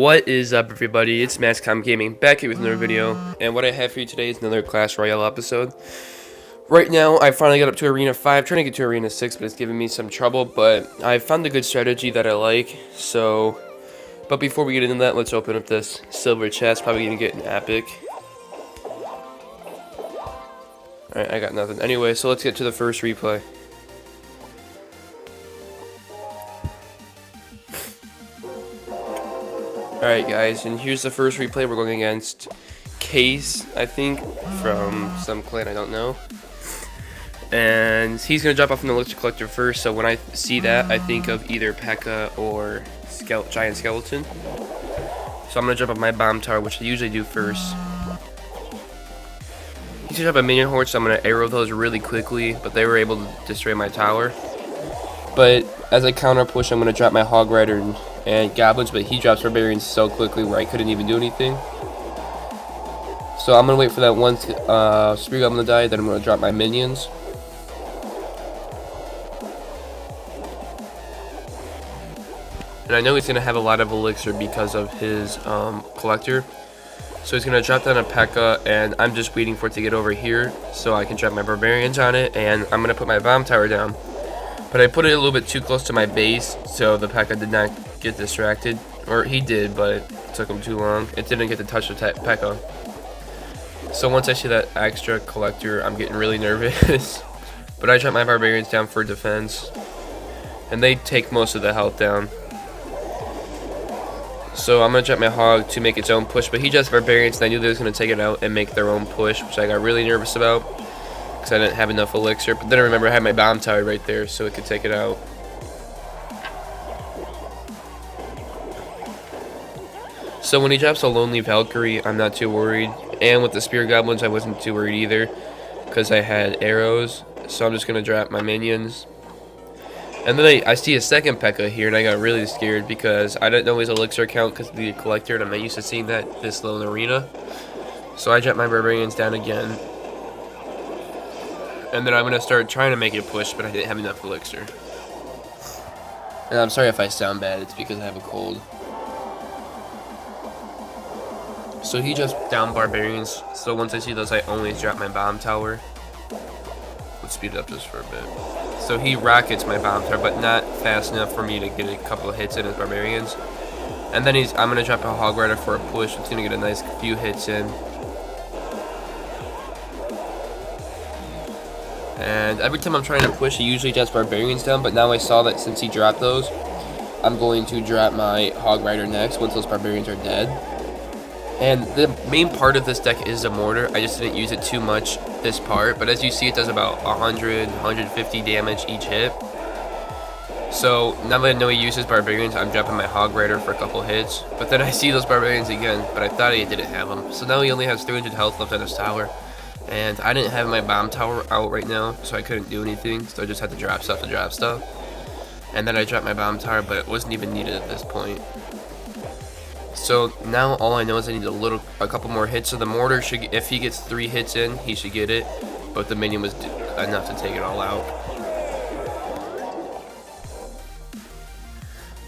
What is up, everybody? It's MaxComGaming back here with another video, and what I have for you today is another Clash Royale episode. Right now, I finally got up to Arena 5, trying to get to Arena 6, but it's giving me some trouble, but I found a good strategy that I like, so... But before we get into that, let's open up this silver chest, probably gonna get an epic. Alright, I got nothing. Anyway, so let's get to the first replay. Alright guys, and here's the first replay. We're going against Case, I think, from some clan, I don't know. And he's going to drop off an Elixir Collector first, so when I see that, I think of either P.E.K.K.A. or Giant Skeleton. So I'm going to drop off my Bomb Tower, which I usually do first. He's going to drop a minion horde, so I'm going to arrow those really quickly, but they were able to destroy my tower. But as I counter push, I'm going to drop my Hog Rider and Goblins, but he drops Barbarians so quickly where I couldn't even do anything. So I'm going to wait for that one Spear Goblin to die, then I'm going to drop my minions. And I know he's going to have a lot of Elixir because of his Collector. So he's going to drop down a P.E.K.K.A. and I'm just waiting for it to get over here so I can drop my Barbarians on it, and I'm going to put my Bomb Tower down. But I put it a little bit too close to my base, so the P.E.K.K.A. did not get distracted. Or he did, but it took him too long. It didn't get to touch the P.E.K.K.A. So once I see that extra Collector, I'm getting really nervous. But I drop my Barbarians down for defense. And they take most of the health down. So I'm going to drop my Hog to make its own push. But he just Barbarians, and I knew they was going to take it out and make their own push, which I got really nervous about, because I didn't have enough Elixir. But then I remember I had my Bomb Tower right there, so it could take it out. So when he drops a Lonely Valkyrie, I'm not too worried. And with the Spear Goblins, I wasn't too worried either, because I had arrows. So I'm just going to drop my minions. And then I see a second P.E.K.K.A. here, and I got really scared because I didn't know his Elixir count because of the Collector, and I'm not used to seeing that this low in the arena. So I dropped my Barbarians down again. And then I'm going to start trying to make it push, but I didn't have enough Elixir. And I'm sorry if I sound bad, it's because I have a cold. So he just down Barbarians, so once I see those, I always drop my Bomb Tower. Let's speed it up just for a bit. So he rockets my Bomb Tower, but not fast enough for me to get a couple of hits in his Barbarians. And then I'm going to drop a Hog Rider for a push. It's going to get a nice few hits in. And every time I'm trying to push, he usually drops Barbarians down, but now I saw that since he dropped those, I'm going to drop my Hog Rider next once those Barbarians are dead. And the main part of this deck is a Mortar. I just didn't use it too much this part, but as you see, it does about 100, 150 damage each hit. So now that I know he uses Barbarians, I'm dropping my Hog Rider for a couple hits. But then I see those Barbarians again, but I thought he didn't have them. So now he only has 300 health left on his tower. And I didn't have my Bomb Tower out right now, so I couldn't do anything. So I just had to drop stuff. And then I dropped my Bomb Tower, but it wasn't even needed at this point. So now all I know is I need a couple more hits. So the Mortar should, if he gets 3 hits in, he should get it. But the minion was enough to take it all out.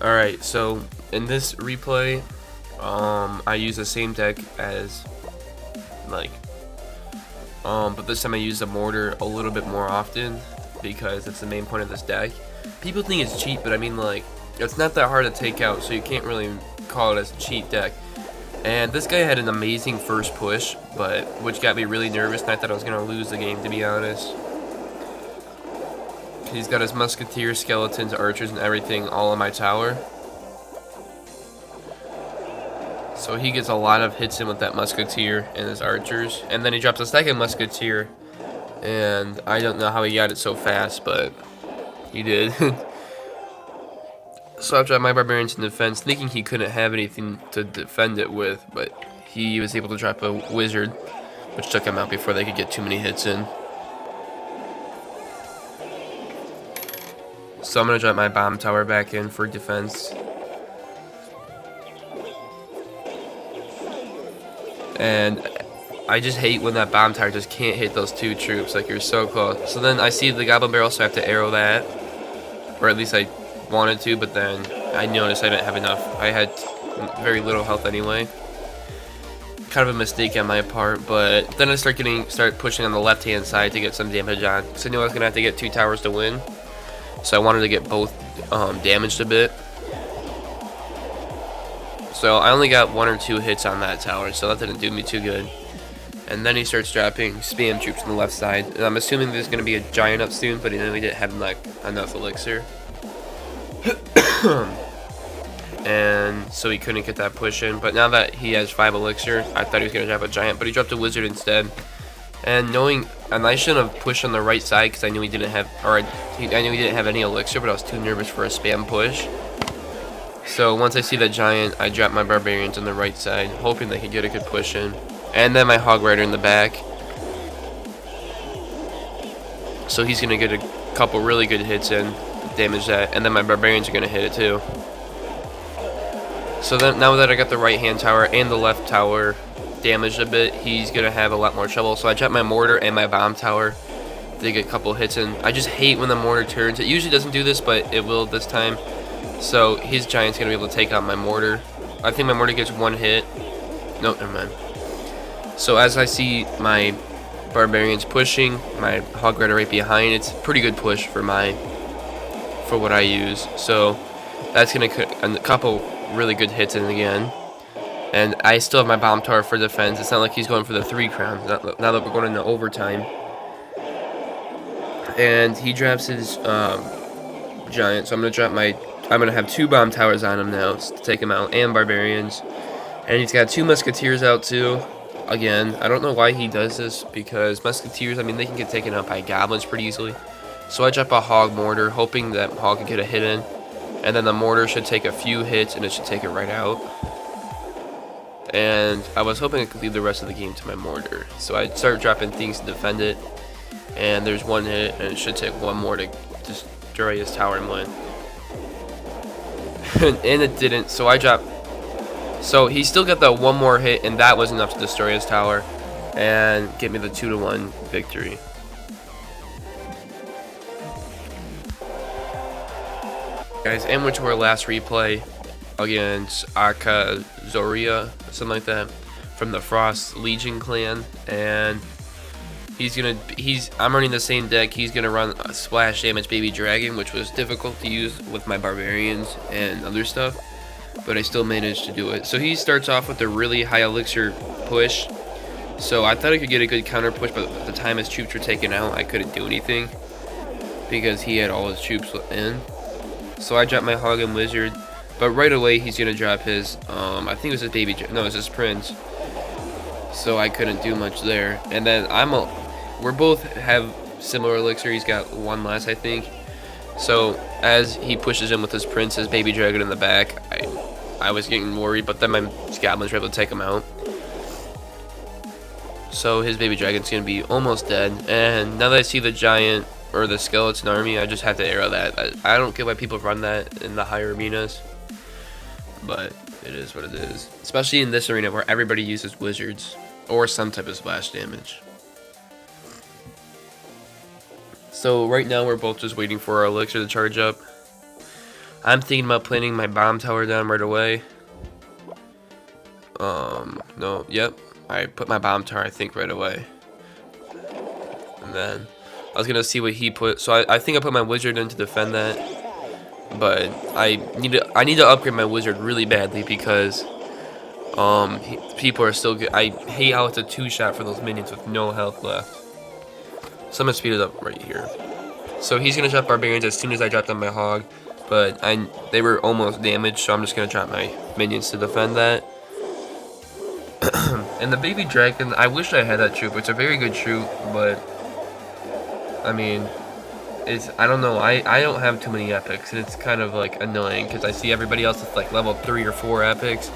Alright, so in this replay, I use the same deck as, but this time I use the Mortar a little bit more often because it's the main point of this deck. People think it's cheap, but I mean, it's not that hard to take out, so you can't really call it as a cheat deck. And this guy had an amazing first push, which got me really nervous, and I thought I was going to lose the game, to be honest. He's got his Musketeers, Skeletons, Archers, and everything all on my tower. So he gets a lot of hits in with that Musketeer and his Archers. And then he drops a second Musketeer, and I don't know how he got it so fast, but he did. So I dropped my Barbarians in defense, thinking he couldn't have anything to defend it with, but he was able to drop a Wizard, which took him out before they could get too many hits in. So I'm going to drop my Bomb Tower back in for defense. And I just hate when that Bomb Tower just can't hit those 2 troops, you're so close. So then I see the Goblin Barrel, so I have to arrow that, or at least I wanted to, but then I noticed I didn't have enough. I had very little health anyway. Kind of a mistake on my part, but then I start pushing on the left hand side to get some damage on, because I knew I was gonna have to get 2 towers to win, so I wanted to get both damaged a bit. So I only got 1 or 2 hits on that tower, so that didn't do me too good. And then he starts dropping spam troops on the left side, and I'm assuming there's gonna be a giant up soon, but he didn't have like enough elixir. And so he couldn't get that push in, but now that he has 5 elixir, I thought he was going to drop a giant, but he dropped a wizard instead. And I shouldn't have pushed on the right side because I knew he didn't have, I knew he didn't have any elixir, but I was too nervous for a spam push. So once I see the giant, I drop my barbarians on the right side, hoping they could get a good push in. And then my hog rider in the back. So he's going to get a couple really good hits in, damage that, and then my barbarians are going to hit it too. So then, now that I got the right hand tower and the left tower damaged a bit, he's going to have a lot more trouble. So I dropped my mortar and my bomb tower to get a couple hits in. I just hate when the mortar turns. It usually doesn't do this, but it will this time. So his giant's going to be able to take out my mortar. I think my mortar gets 1 hit. Nope, never mind. So as I see my barbarians pushing, my hog rider right behind, it's a pretty good push for what I use. So that's going to cut a couple really good hits in again, and I still have my bomb tower for defense. It's not like he's going for the 3 crowns now that we're going into overtime. And he drops his giant, so I'm gonna have 2 bomb towers on him now to take him out, and barbarians. And he's got 2 musketeers out too. Again, I don't know why he does this, because musketeers, I mean, they can get taken out by goblins pretty easily. So I drop a hog mortar, hoping that hog can get a hit in. And then the mortar should take a few hits, and it should take it right out. And I was hoping I could leave the rest of the game to my mortar. So I start dropping things to defend it. And there's 1 hit, and it should take 1 more to destroy his tower and win. And it didn't, so I dropped. So he still got the 1 more hit, and that was enough to destroy his tower and get me the 2-1 victory. Guys, and we're to our last replay against Zoria, something like that, from the Frost Legion clan, and I'm running the same deck. He's gonna run a splash damage baby dragon, which was difficult to use with my barbarians and other stuff, but I still managed to do it. So he starts off with a really high elixir push, so I thought I could get a good counter push, but at the time his troops were taken out, I couldn't do anything because he had all his troops in. So I dropped my hog and wizard, but right away he's gonna drop his I think it was his baby, no, it was his prince. So I couldn't do much there. And then we're both have similar elixir. He's got 1 less, I think. So as he pushes in with his prince, his baby dragon in the back, I was getting worried, but then my goblins were able to take him out. So his baby dragon's gonna be almost dead. And now that I see the giant or the skeleton army, I just have to arrow that. I don't get why people run that in the higher arenas, but it is what it is. Especially in this arena where everybody uses wizards or some type of splash damage. So right now we're both just waiting for our elixir to charge up. I'm thinking about planting my bomb tower down right away. No, yep. I put my bomb tower, I think, right away. And then I was gonna see what he put. So I think I put my wizard in to defend that. But I need to upgrade my wizard really badly because people are still good. I hate how it's a 2-shot for those minions with no health left. So I'm gonna speed it up right here. So he's gonna drop barbarians as soon as I drop down my hog, but they were almost damaged, so I'm just gonna drop my minions to defend that. And the baby dragon, I wish I had that troop. It's a very good troop, but I mean, I don't know. I don't have too many epics, and it's kind of like annoying because I see everybody else with like level 3 or 4 epics,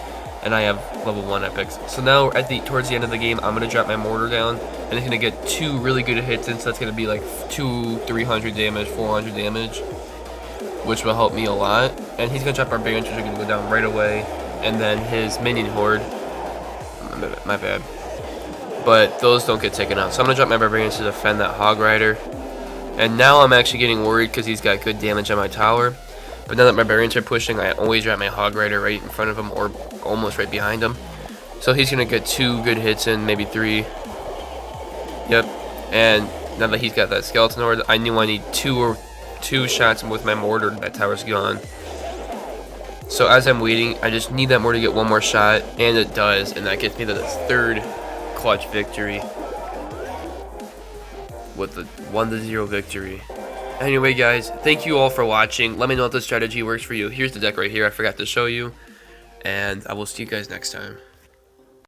and I have level 1 epics. So now towards the end of the game, I'm gonna drop my mortar down, and it's gonna get 2 really good hits, and so that's gonna be like 300 damage, 400 damage, which will help me a lot. And he's gonna drop barbarians, which are gonna go down right away, and then his minion horde. My bad. But those don't get taken out. So I'm gonna drop my barbarians to defend that hog rider. And now I'm actually getting worried because he's got good damage on my tower. But now that my barbarians are pushing, I always drop my hog rider right in front of him or almost right behind him. So he's gonna get 2 good hits in, maybe 3. Yep. And now that he's got that skeleton horde, I knew I need 2 shots with my mortar. That tower's gone. So as I'm waiting, I just need that mortar to get 1 more shot, and it does, and that gets me to the 3rd clutch victory with the 1-0 victory. Anyway, guys, thank you all for watching. Let me know if this strategy works for you. Here's the deck right here. I forgot to show you, and I will see you guys next time.